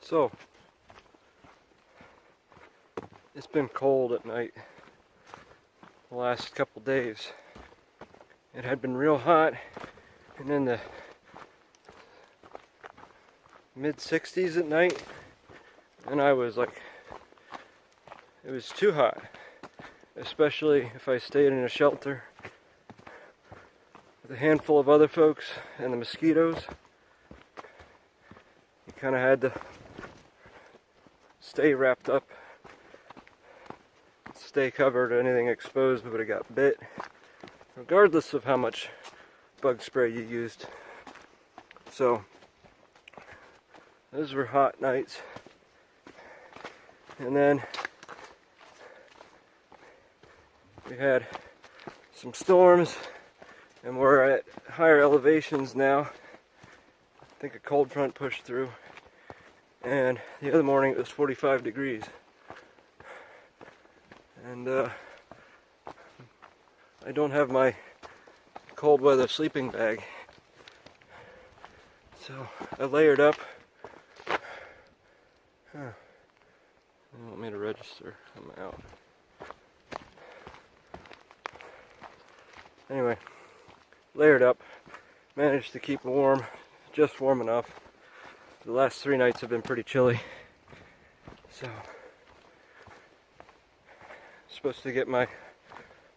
So, it's been cold at night the last couple days. It had been real hot and in the mid-60s at night, and I was like, it was too hot, especially if I stayed in a shelter with a handful of other folks and the mosquitoes. You kind of had to stay wrapped up, stay covered, anything exposed would have got bit, regardless of how much bug spray you used. So those were hot nights. And then we had some storms, and we're at higher elevations now. I think a cold front pushed through, and the other morning it was 45 degrees. And I don't have my cold weather sleeping bag, so I layered up. They want me to register. I'm out. Anyway, layered up, managed to keep warm, just warm enough. The last 3 nights have been pretty chilly, so supposed to get my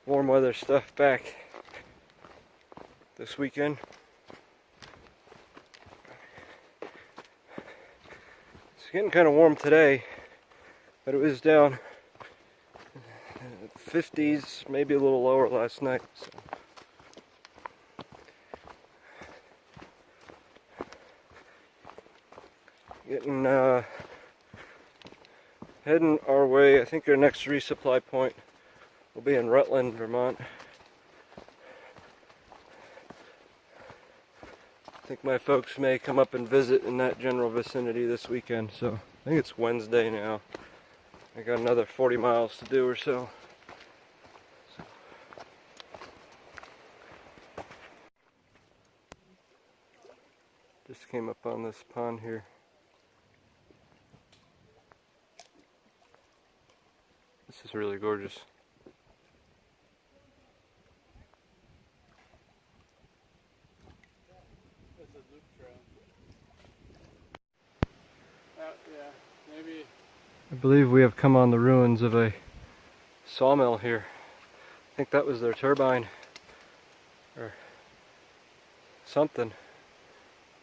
warm weather stuff back this weekend. It's getting kind of warm today, but it was down 50s, maybe a little lower last night. So. Getting heading our way. I think our next resupply point will be in Rutland, Vermont. I think my folks may come up and visit in that general vicinity this weekend, so I think it's Wednesday now. I got another 40 miles to do or so. Just came up on this pond here. This is really gorgeous. It's a loop trail. Yeah, maybe. I believe we have come on the ruins of a sawmill here. I think that was their turbine or something.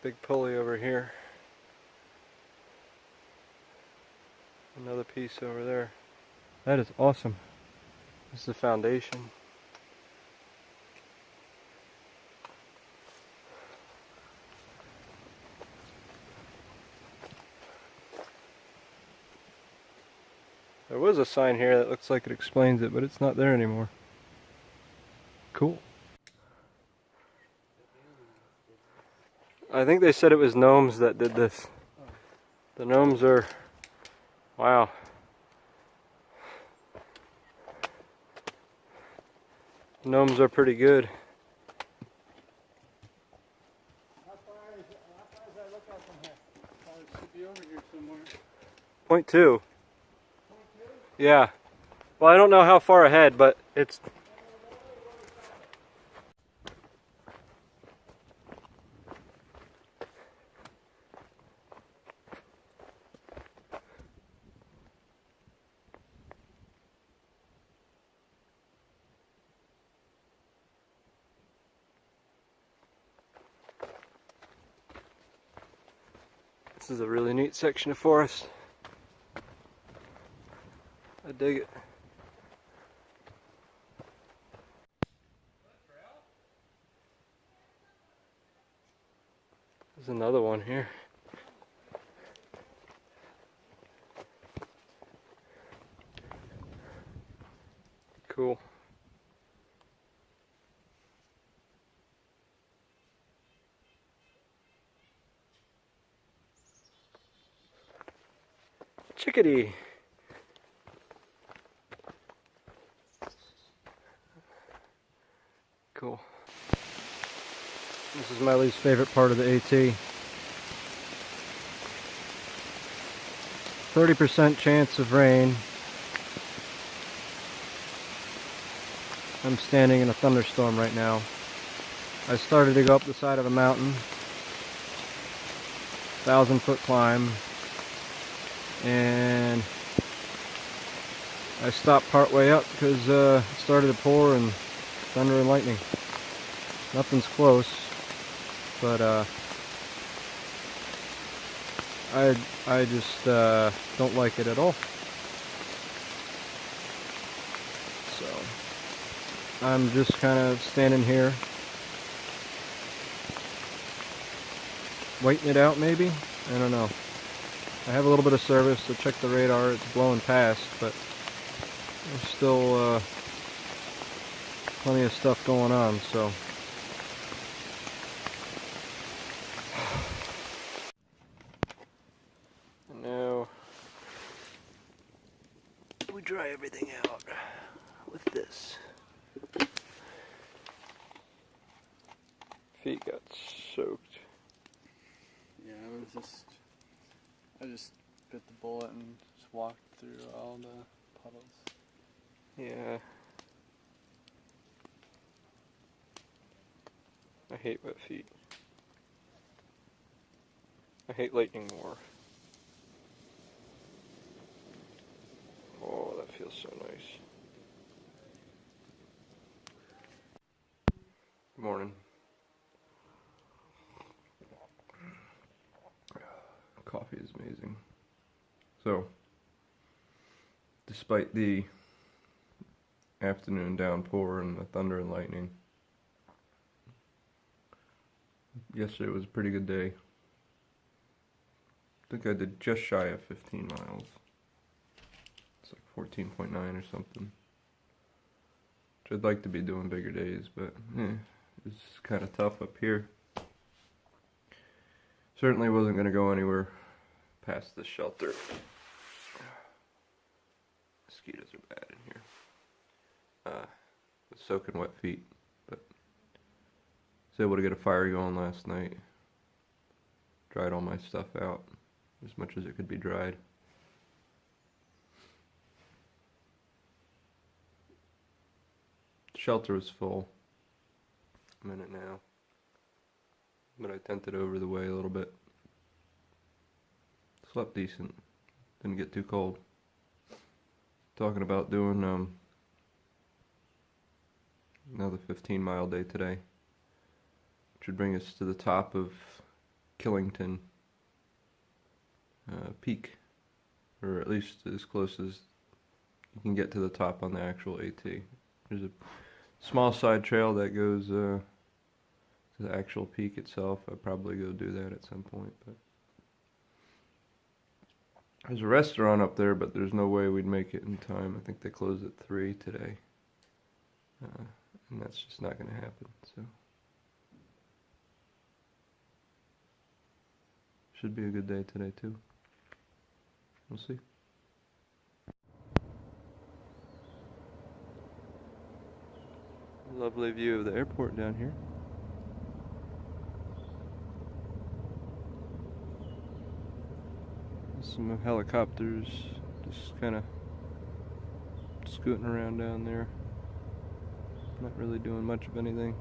Big pulley over here. Another piece over there. That is awesome. This is the foundation. There was a sign here that looks like it explains it, but it's not there anymore. Cool. I think they said it was gnomes that did this. The gnomes are, wow. Gnomes are pretty good. How far is that look out from here? It should be over here somewhere. Point 2. Yeah. Well, I don't know how far ahead, but it's... This is a really neat section of forest. I dig it. There's another one here. Cool. Chickadee. Cool. This is my least favorite part of the AT. 30% chance of rain. I'm standing in a thunderstorm right now. I started to go up the side of a mountain, 1,000-foot climb, and I stopped partway up because it started to pour and thunder and lightning. Nothing's close, but I just don't like it at all. So I'm just kind of standing here, waiting it out maybe? I don't know. I have a little bit of service to check the radar. It's blowing past, but there's still plenty of stuff going on, so. And now we dry everything out with this. Feet got soaked. Yeah, I just bit the bullet and just walked through all the puddles. Yeah. I hate wet feet. I hate lightning more. Oh, that feels so nice. Good morning. Coffee is amazing. So, despite the afternoon downpour and the thunder and lightning, yesterday was a pretty good day. I think I did just shy of 15 miles. It's like 14.9 or something. Which I'd like to be doing bigger days, but it's kind of tough up here. Certainly wasn't going to go anywhere past this shelter. Mosquitoes are bad in here. With soaking wet feet, but was able to get a fire going last night. Dried all my stuff out as much as it could be dried. The shelter was full. I'm in it now, but I tented over the way a little bit. Slept decent. Didn't get too cold. Talking about doing another 15-mile day today, which would bring us to the top of Killington Peak, or at least as close as you can get to the top on the actual AT. There's a small side trail that goes to the actual peak itself. I'd probably go do that at some point, but there's a restaurant up there, but there's no way we'd make it in time. I think they close at 3 today, and that's just not going to happen. So should be a good day today too. We'll see. Lovely view of the airport down here. Some helicopters just kind of scooting around down there. Not really doing much of anything.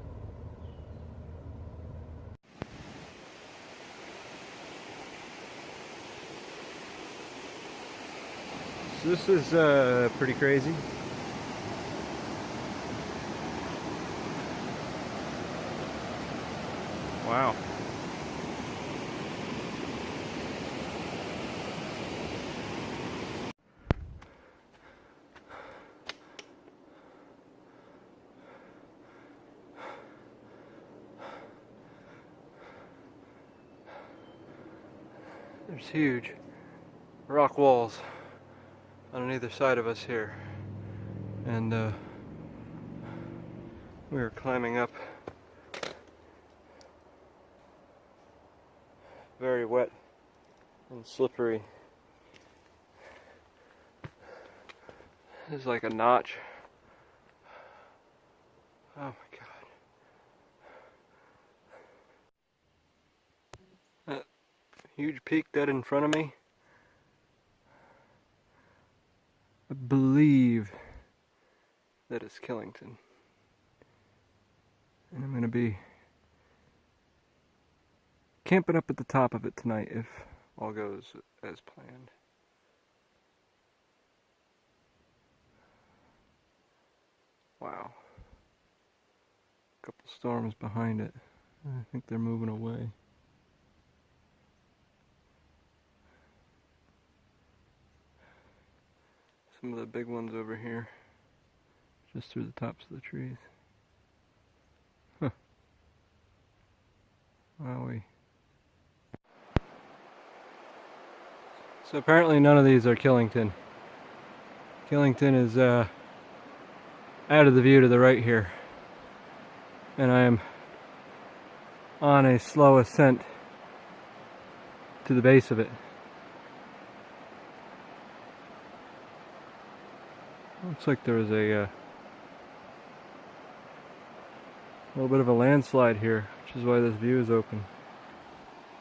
So this is pretty crazy. Wow. There's huge rock walls on either side of us here, and we are climbing up very wet and slippery. There's like a notch. Oh my god. That huge peak dead in front of me. I believe that is Killington. And I'm going to be camping up at the top of it tonight if all goes as planned. Wow. A couple storms behind it. I think they're moving away. Some of the big ones over here, just through the tops of the trees. Huh. Wowee. So apparently none of these are Killington. Killington is out of the view to the right here. And I am on a slow ascent to the base of it. Looks like there was a little bit of a landslide here, which is why this view is open.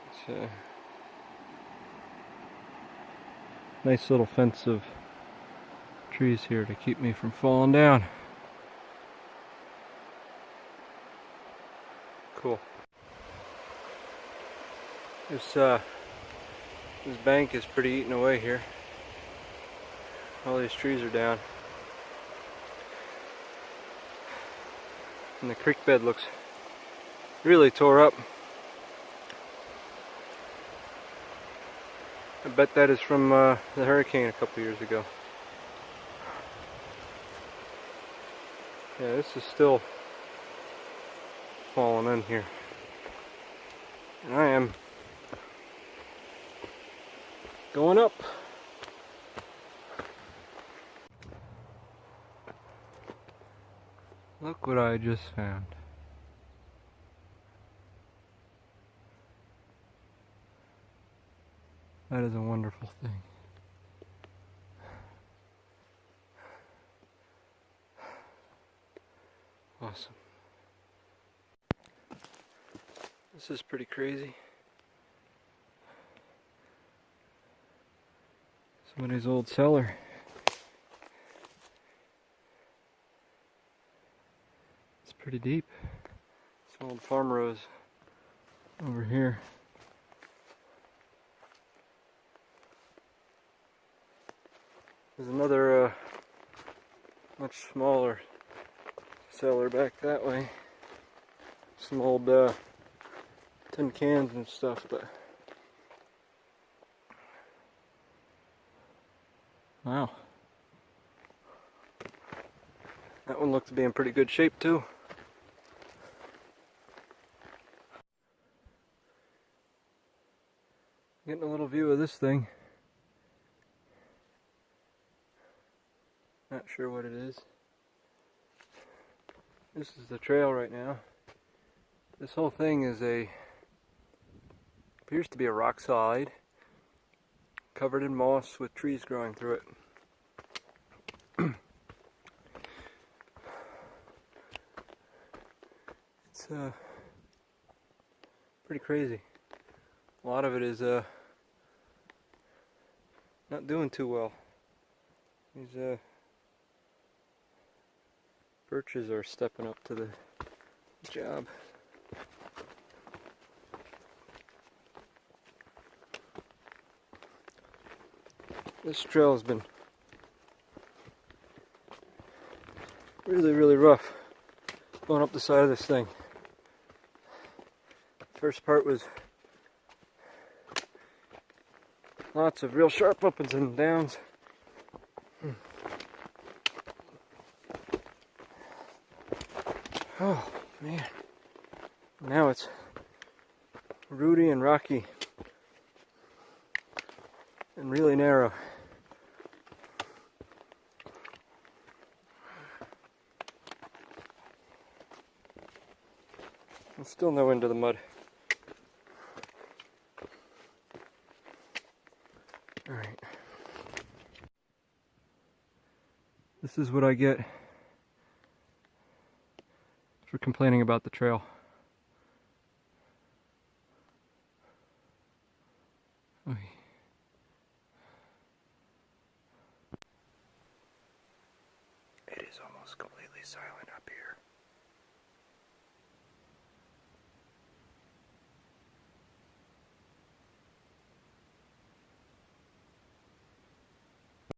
It's a nice little fence of trees here to keep me from falling down. Cool. This bank is pretty eaten away here. All these trees are down. And the creek bed looks really tore up. I bet that is from the hurricane a couple years ago. Yeah, this is still falling in here. And I am going up. Look what I just found. That is a wonderful thing. Awesome. This is pretty crazy. Somebody's old cellar. It's pretty deep. Some old farm rows over here. There's another much smaller cellar back that way. Some old tin cans and stuff, but wow. That one looks to be in pretty good shape too. Getting a little view of this thing. Not sure what it is. This is the trail right now. This whole thing is appears to be a rock slide covered in moss with trees growing through it. It's pretty crazy. A lot of it is not doing too well. These birches are stepping up to the job. This trail has been really rough going up the side of this thing. First part was lots of real sharp ups and downs. Oh man, now it's rooty and rocky and really narrow. And still no end to the mud. Alright. This is what I get for complaining about the trail. Oy. completely silent up here.